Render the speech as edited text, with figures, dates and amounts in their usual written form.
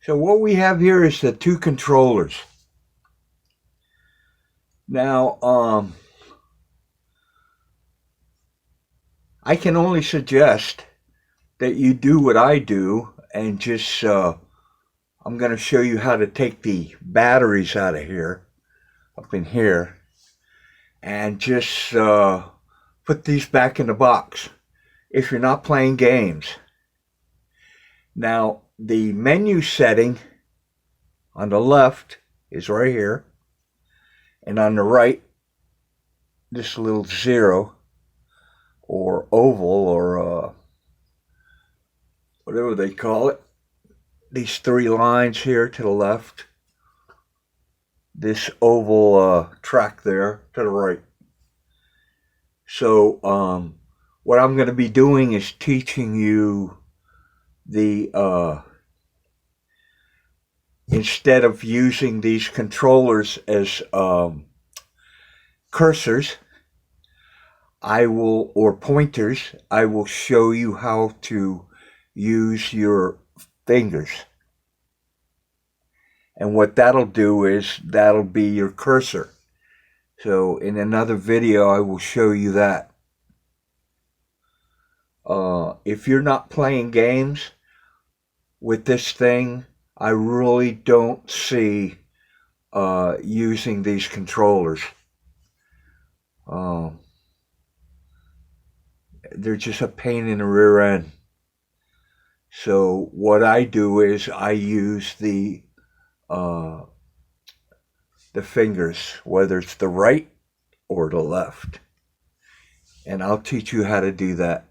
So what we have here is the two controllers. Now, I can only suggest that you do what I do and just, I'm going to show you how to take the batteries out of here, up in here, and just put these back in the box if you're not playing games. Now, the menu setting on the left is right here, and on the right, this little zero or oval or whatever they call it. These three lines here to the left, this oval track there to the right. So what I'm going to be doing is teaching you the instead of using these controllers as cursors, or pointers, I will show you how to use your fingers. And what that'll do is that'll be your cursor. So in another video, I will show you that. If you're not playing games with this thing, I really don't see using these controllers. They're just a pain in the rear end. So what I do is I use the fingers, whether it's the right or the left. And I'll teach you how to do that.